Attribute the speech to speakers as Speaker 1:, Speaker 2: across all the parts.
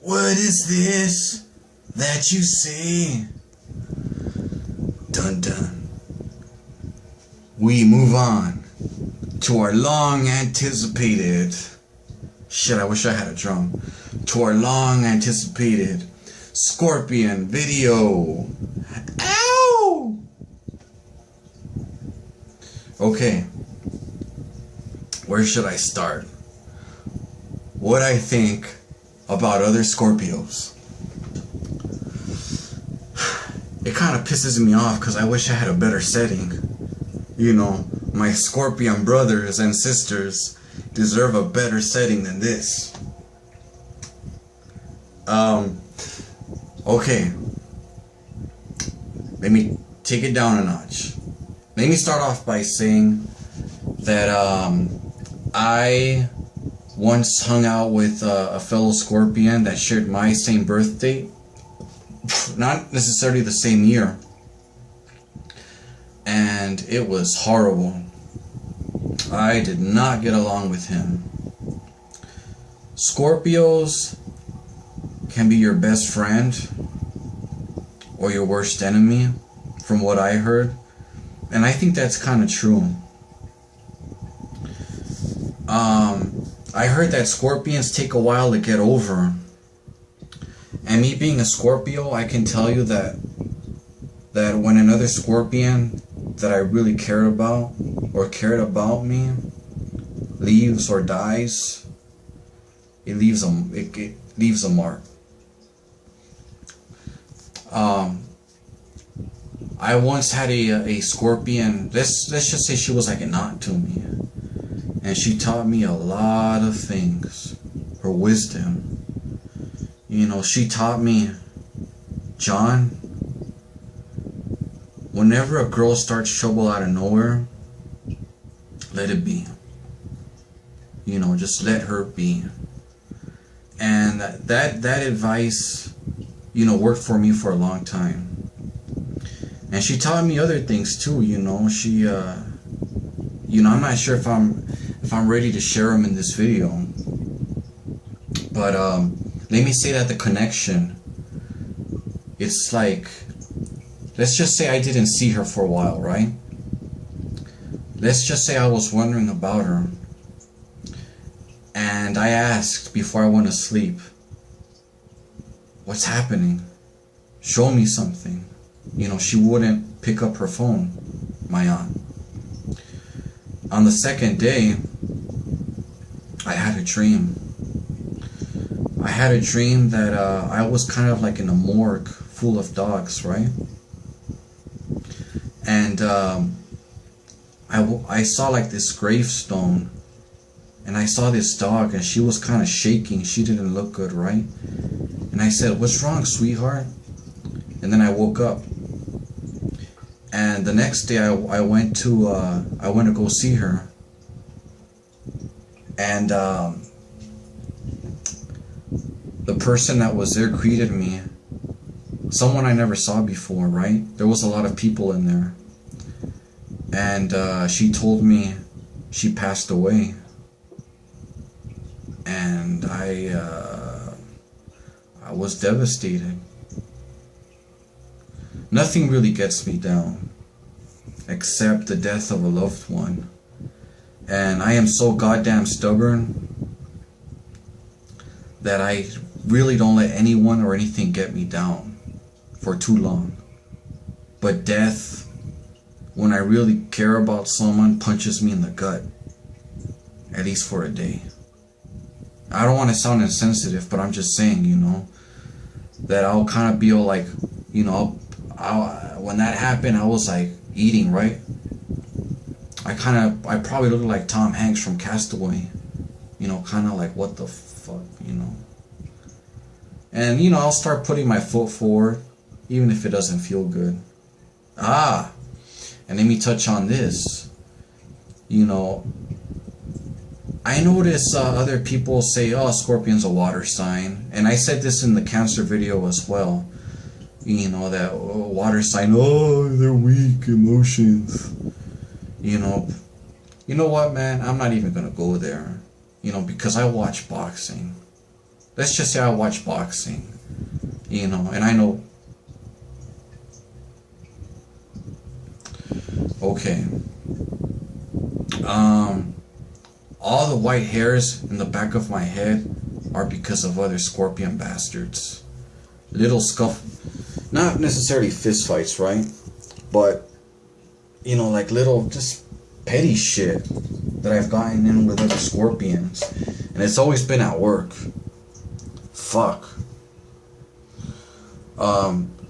Speaker 1: What is this that you see? Dun dun. We move on to our long anticipated, shit, I wish I had a drum, to our long anticipated Scorpion video. Ow! Okay, where should I start? What I think about other Scorpios. It kind of pisses me off because I wish I had a better setting. You know, my Scorpion brothers and sisters deserve a better setting than this. Okay. Let me take it down a notch. Let me start off by saying that I once hung out with a fellow Scorpion that shared my same birth date. Not necessarily the same year. And it was horrible. I did not get along with him. Scorpios can be your best friend or your worst enemy, from what I heard. And I think that's kind of true. I heard that Scorpions take a while to get over. And me being a Scorpio, I can tell you that when another Scorpion that I really cared about or cared about me leaves or dies, it leaves a mark. I once had a Scorpion. Let's just say she was like an aunt to me, and she taught me a lot of things. Her wisdom. You know, she taught me, John, whenever a girl starts trouble out of nowhere, let it be. You know, just let her be. And that advice, you know, worked for me for a long time. And she taught me other things too, you know. She, you know, I'm not sure if I'm ready to share them in this video. But, let me say that the connection, it's like, let's just say I didn't see her for a while, right? Let's just say I was wondering about her. And I asked before I went to sleep, what's happening? Show me something. You know, she wouldn't pick up her phone, my aunt. On the second day, I had a dream. I had a dream that I was kind of like in a morgue full of dogs, right? And I saw like this gravestone, and I saw this dog, and she was kind of shaking. She didn't look good, right? And I said, "What's wrong, sweetheart?" And then I woke up. And the next day I went to go see her. And the person that was there greeted me. Someone I never saw before, right? There was a lot of people in there. And she told me she passed away. And I was devastated. Nothing really gets me down except the death of a loved one. And I am so goddamn stubborn that I really don't let anyone or anything get me down for too long. But death, when I really care about someone, punches me in the gut, at least for a day. I don't want to sound insensitive, but I'm just saying, you know, that I'll kind of be all like, you know, when that happened, I was like eating, right? I probably looked like Tom Hanks from Castaway, you know, kind of like, what the fuck, you know. And, you know, I'll start putting my foot forward, even if it doesn't feel good. And let me touch on this. You know, I notice other people say, oh, Scorpion's a water sign. And I said this in the Cancer video as well. You know, that water sign, oh, they're weak emotions. You know what, man? I'm not even going to go there. You know, because I watch boxing. let's just say I watch boxing, you know, and I know, okay, all the white hairs in the back of my head are because of other scorpion bastards. Little scuff, not necessarily fist fights, right? But, you know, like little, just petty shit that I've gotten in with other scorpions. And it's always been at work. Fuck.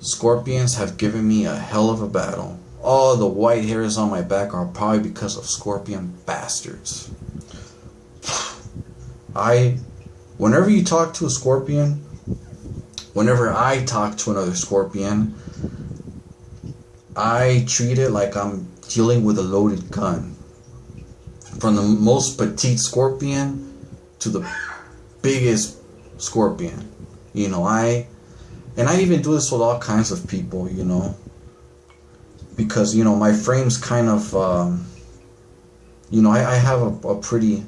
Speaker 1: Scorpions have given me a hell of a battle. All the white hairs on my back are probably because of scorpion bastards. Whenever you talk to a scorpion, whenever I talk to another scorpion, I treat it like I'm dealing with a loaded gun. From the most petite scorpion to the biggest scorpion. You know, I even do this with all kinds of people, you know. Because, you know, my frame's kind of, you know, I have a pretty,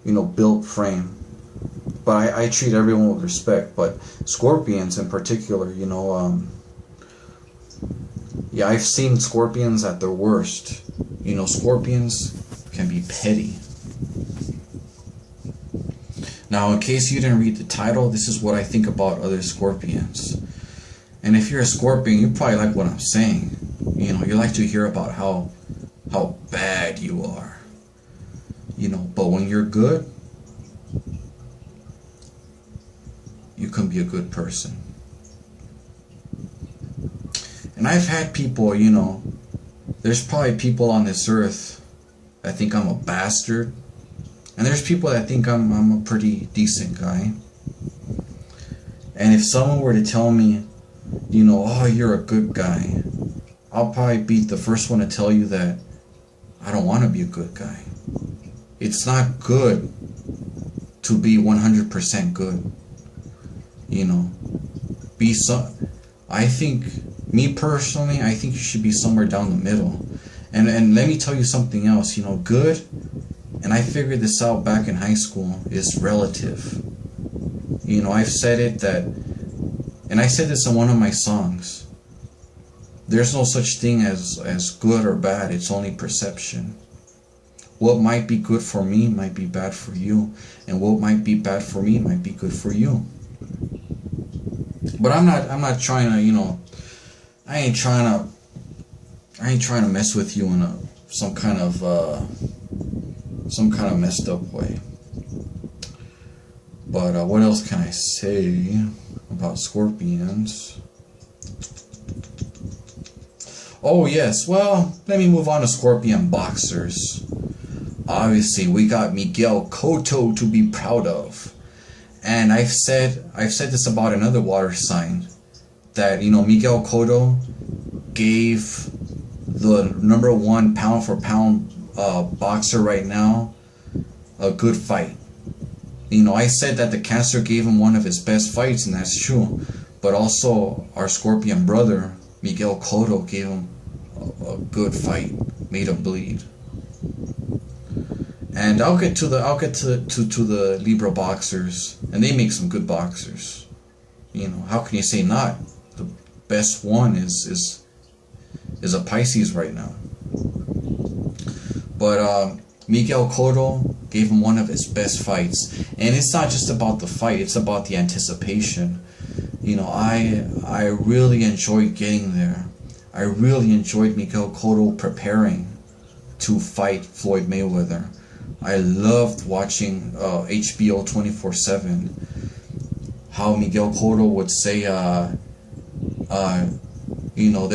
Speaker 1: you know, built frame. But I treat everyone with respect. But scorpions in particular, you know, yeah, I've seen scorpions at their worst. You know, scorpions can be petty. Now, in case you didn't read the title, this is what I think about other scorpions. And if you're a scorpion, you probably like what I'm saying. You know, you like to hear about how bad you are. You know, but when you're good, you can be a good person. And I've had people, you know, there's probably people on this earth that think I'm a bastard. And there's people that think I'm a pretty decent guy. And if someone were to tell me, you know, oh, you're a good guy, I'll probably be the first one to tell you that I don't want to be a good guy. It's not good to be 100% good. You know, I think, me personally, I think you should be somewhere down the middle. And let me tell you something else, you know, good, and I figured this out back in high school, is relative. You know, I've said it that, and I said this in one of my songs, there's no such thing as good or bad, it's only perception. What might be good for me might be bad for you, and what might be bad for me might be good for you. But I'm not trying to, you know, I ain't trying to mess with you in some kind of messed up way. But what else can I say about scorpions? Oh yes, well, let me move on to scorpion boxers. Obviously, we got Miguel Cotto to be proud of. And I've said this about another water sign, that, you know, Miguel Cotto gave the #1 pound for pound boxer right now a good fight. You know, I said that the cancer gave him one of his best fights, and that's true. But also, our scorpion brother, Miguel Cotto, gave him a good fight, made him bleed. And I'll get to the Libra boxers, and they make some good boxers. You know, how can you say not? The best one is a Pisces right now. But Miguel Cotto gave him one of his best fights, and it's not just about the fight; it's about the anticipation. You know, I really enjoyed getting there. I really enjoyed Miguel Cotto preparing to fight Floyd Mayweather. I loved watching HBO 24/7. How Miguel Cotto would say, you know,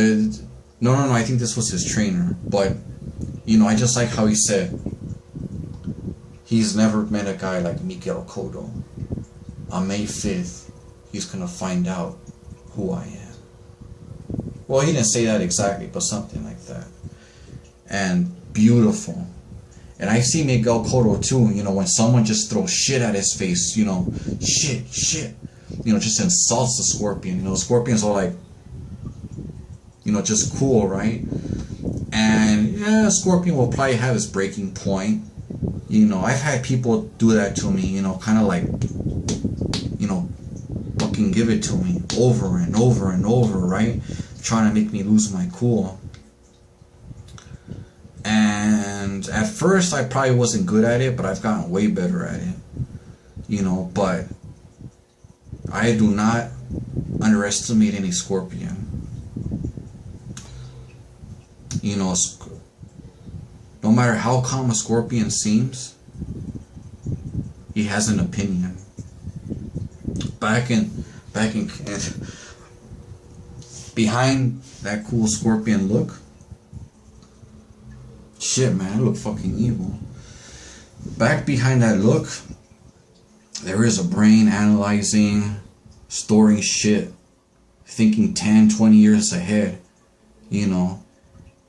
Speaker 1: no, I think this was his trainer, but you know, I just like how he said, he's never met a guy like Miguel Cotto. On May 5th, he's gonna find out who I am. Well, he didn't say that exactly, but something like that. And beautiful. And I see Miguel Cotto too, you know, when someone just throws shit at his face, you know, shit, you know, just insults the scorpion. You know, scorpions are like, you know, just cool, right? And yeah, scorpion will probably have his breaking point. You know, I've had people do that to me, you know, kind of like, you know, fucking give it to me over and over and over, right? Trying to make me lose my cool. And at first I probably wasn't good at it, but I've gotten way better at it. You know, but I do not underestimate any Scorpion. You know, no matter how calm a Scorpion seems, he has an opinion. Back in behind that cool Scorpion look, shit, man, I look fucking evil. Back behind that look, there is a brain analyzing, storing shit, thinking 10, 20 years ahead, you know.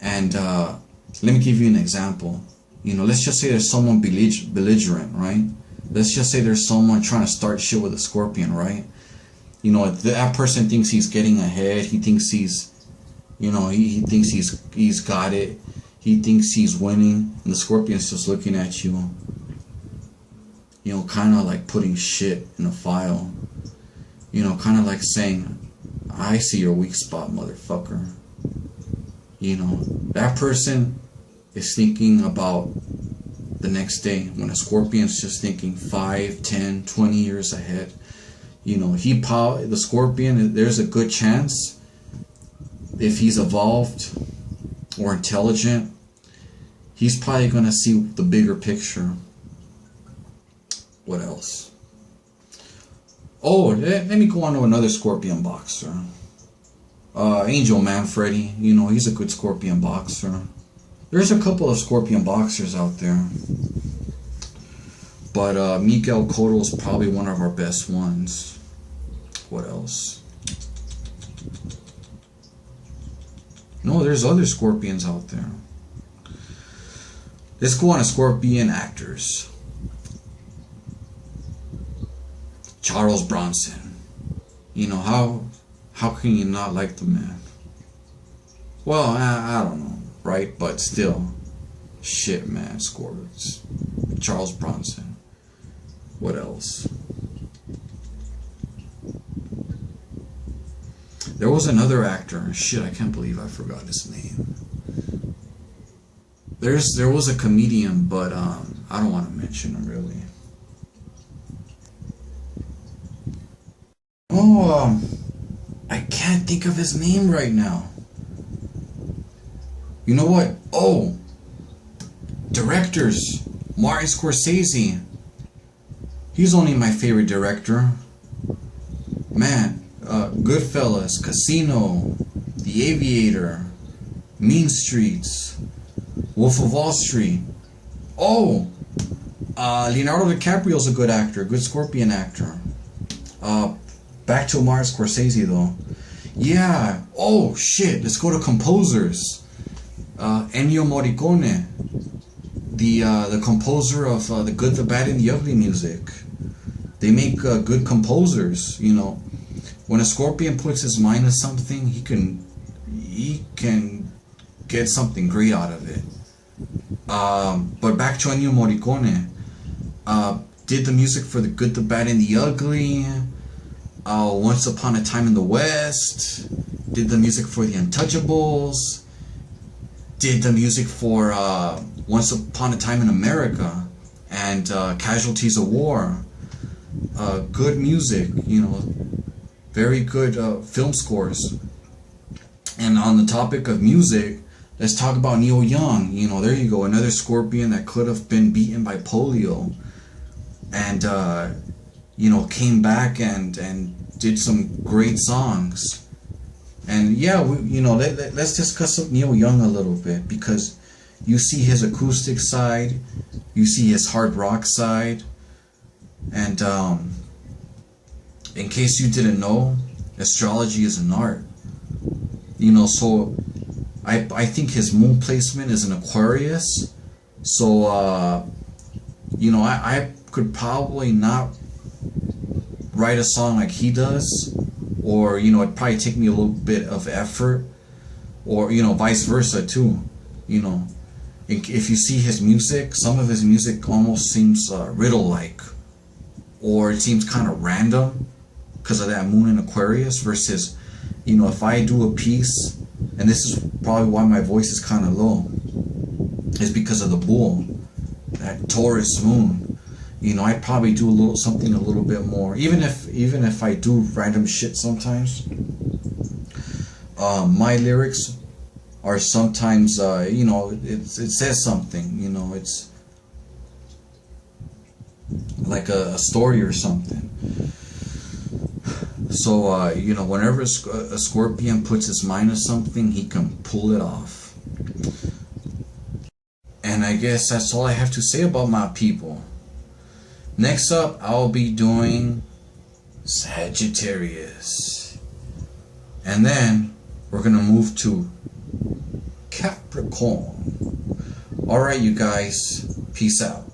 Speaker 1: And let me give you an example. You know, let's just say there's someone belligerent, right? Let's just say there's someone trying to start shit with a Scorpion, right? You know, that person thinks he's getting ahead. He thinks he's, you know, he thinks he's got it. He thinks he's winning, and the Scorpion's just looking at you. You know, kind of like putting shit in a file. You know, kind of like saying, I see your weak spot, motherfucker. You know, that person is thinking about the next day, when a Scorpion's just thinking 5, 10, 20 years ahead. You know, the Scorpion, there's a good chance, if he's evolved or intelligent, he's probably going to see the bigger picture. What else? Oh, let me go on to another Scorpion boxer. Angel Manfredi, you know, he's a good Scorpion boxer. There's a couple of Scorpion boxers out there. But Miguel Cotto is probably one of our best ones. What else? No, there's other Scorpions out there. Let's go on to Scorpion actors. Charles Bronson. You know, how can you not like the man? Well, I don't know, right? But still, shit, man, Scorpions. Charles Bronson. What else? There was another actor. Shit, I can't believe I forgot his name. There was a comedian, but I don't want to mention him really. Oh, I can't think of his name right now. You know what? Oh, directors. Martin Scorsese. He's only my favorite director. Man, Goodfellas, Casino, The Aviator, Mean Streets, Wolf of Wall Street. Oh, Leonardo DiCaprio's a good actor, good Scorpion actor. Back to Martin Scorsese though. Yeah. Oh shit. Let's go to composers. Ennio Morricone, the composer of the Good, the Bad, and the Ugly music. They make good composers. You know, when a Scorpion puts his mind to something, he can get something great out of it. But back to Ennio Morricone. Did the music for the Good, the Bad, and the Ugly. Once Upon a Time in the West. Did the music for the Untouchables. Did the music for Once Upon a Time in America and Casualties of War. Good music, you know, very good film scores. And on the topic of music, let's talk about Neil Young. You know, there you go, another Scorpion that could have been beaten by polio, and you know, came back and did some great songs. And yeah, you know, let's discuss Neil Young a little bit, because you see his acoustic side, you see his hard rock side, and in case you didn't know, astrology is an art. You know, so I think his moon placement is an Aquarius, so you know, I could probably not write a song like he does, or you know, it'd probably take me a little bit of effort, or you know, vice versa too. You know, if you see his music, some of his music almost seems riddle-like, or it seems kind of random, because of that moon in Aquarius, versus, you know, if I do a piece, and this is probably why my voice is kind of low, is because of the bull, that Taurus moon. You know, I'd probably do something a little bit more, even if I do random shit sometimes. My lyrics are sometimes, you know, it says something, you know, it's like a story or something. So, you know, whenever a scorpion puts his mind to something, he can pull it off. And I guess that's all I have to say about my people. Next up, I'll be doing Sagittarius. And then we're going to move to Capricorn. Alright, you guys. Peace out.